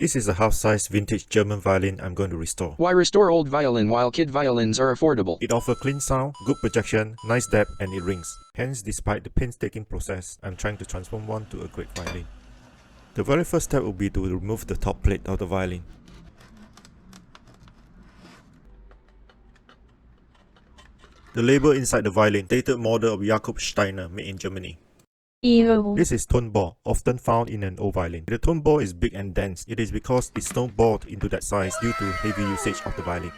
This is a half-size vintage German violin I'm going to restore. Why restore old violin while kid violins are affordable? It offers clean sound, good projection, nice depth, and it rings. Hence, despite the painstaking process, I'm trying to transform one to a great violin. The very first step will be to remove the top plate of the violin. The label inside the violin, dated model of Jakob Steiner, made in Germany. This is tone bore, often found in an old violin. The tone bore is big and dense. It is because it's not bored into that size due to heavy usage of the violin.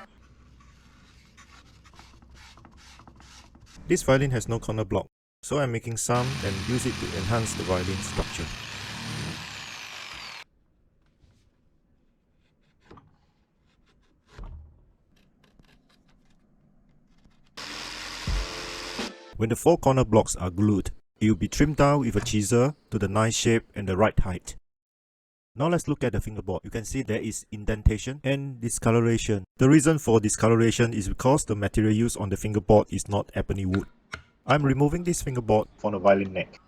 This violin has no corner block, so I'm making some and use it to enhance the violin structure. When the four corner blocks are glued, it will be trimmed down with a chisel to the nice shape and the right height. Now let's look at the fingerboard. You can see there is indentation and discoloration. The reason for discoloration is because the material used on the fingerboard is not ebony wood. I'm removing this fingerboard from the violin neck.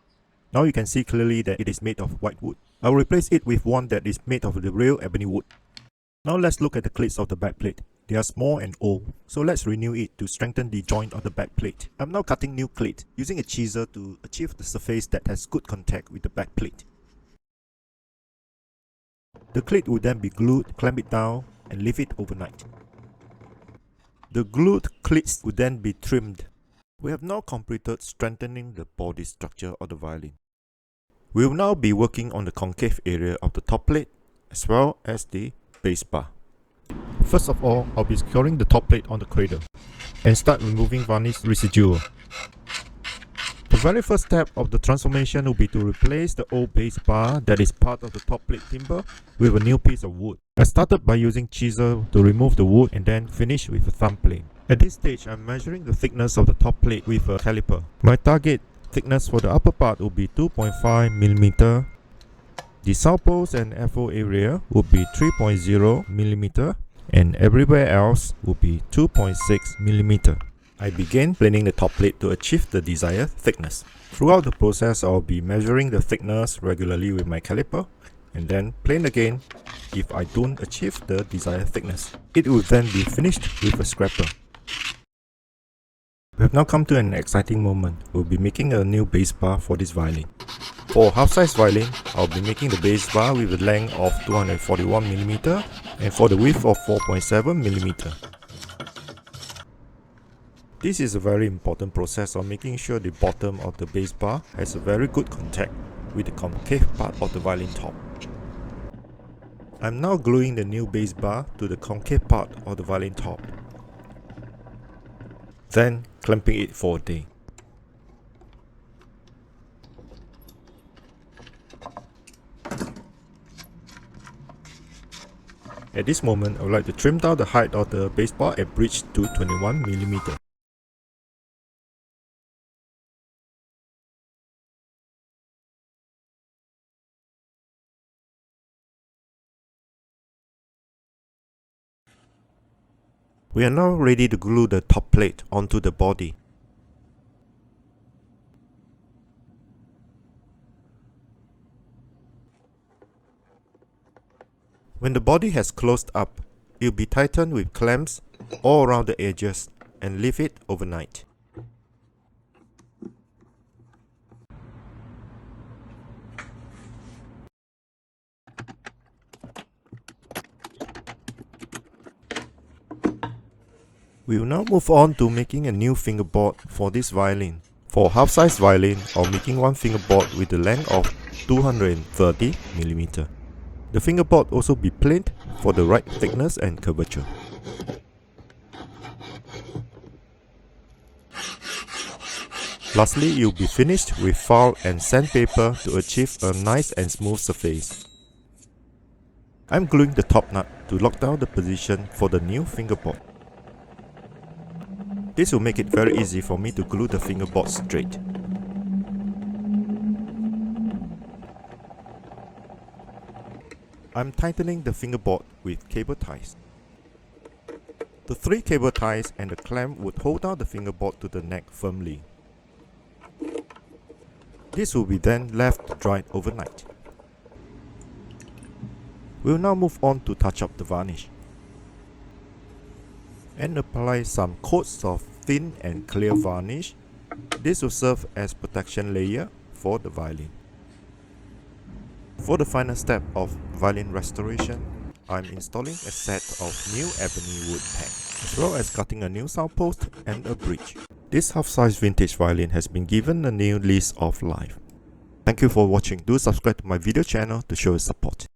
Now you can see clearly that it is made of white wood. I'll replace it with one that is made of the real ebony wood. Now let's look at the cleats of the backplate. They are small and old, so let's renew it to strengthen the joint of the backplate. I'm now cutting new cleat using a chisel to achieve the surface that has good contact with the backplate. The cleat will then be glued, clamp it down, and leave it overnight. The glued cleats will then be trimmed. We have now completed strengthening the body structure of the violin. We will now be working on the concave area of the top plate as well as the bass bar. First of all, I'll be securing the top plate on the cradle and start removing varnish residual. The very first step of the transformation will be to replace the old bass bar that is part of the top plate timber with a new piece of wood. I started by using chisel to remove the wood and then finish with a thumb plane. At this stage, I'm measuring the thickness of the top plate with a caliper. My target thickness for the upper part will be 2.5 mm. The south post and FO area will be 3.0 mm and everywhere else will be 2.6 mm. I began planing the top plate to achieve the desired thickness. Throughout the process, I'll be measuring the thickness regularly with my caliper and then plane again if I don't achieve the desired thickness. It will then be finished with a scraper. We have now come to an exciting moment. We'll be making a new bass bar for this violin. For a half-size violin, I'll be making the bass bar with a length of 241 mm and for the width of 4.7 mm. This is a very important process of making sure the bottom of the bass bar has a very good contact with the concave part of the violin top. I'm now gluing the new bass bar to the concave part of the violin top, then clamping it for a day. At this moment, I would like to trim down the height of the bass bar and bridge to 21 mm. We are now ready to glue the top plate onto the body. When the body has closed up, it will be tightened with clamps all around the edges and leave it overnight. We will now move on to making a new fingerboard for this violin. For a half-size violin, I'll making one fingerboard with a length of 230 mm. The fingerboard also be planed for the right thickness and curvature. Lastly, you'll be finished with file and sandpaper to achieve a nice and smooth surface. I'm gluing the top nut to lock down the position for the new fingerboard. This will make it very easy for me to glue the fingerboard straight. I'm tightening the fingerboard with cable ties. The 3 cable ties and the clamp would hold down the fingerboard to the neck firmly. This will be then left dried overnight. We'll now move on to touch up the varnish and apply some coats of thin and clear varnish. This will serve as protection layer for the violin. For the final step of violin restoration, I'm installing a set of new ebony wood peg, as well as cutting a new sound post and a bridge. This half-size vintage violin has been given a new lease of life. Thank you for watching. Do subscribe to my video channel to show your support.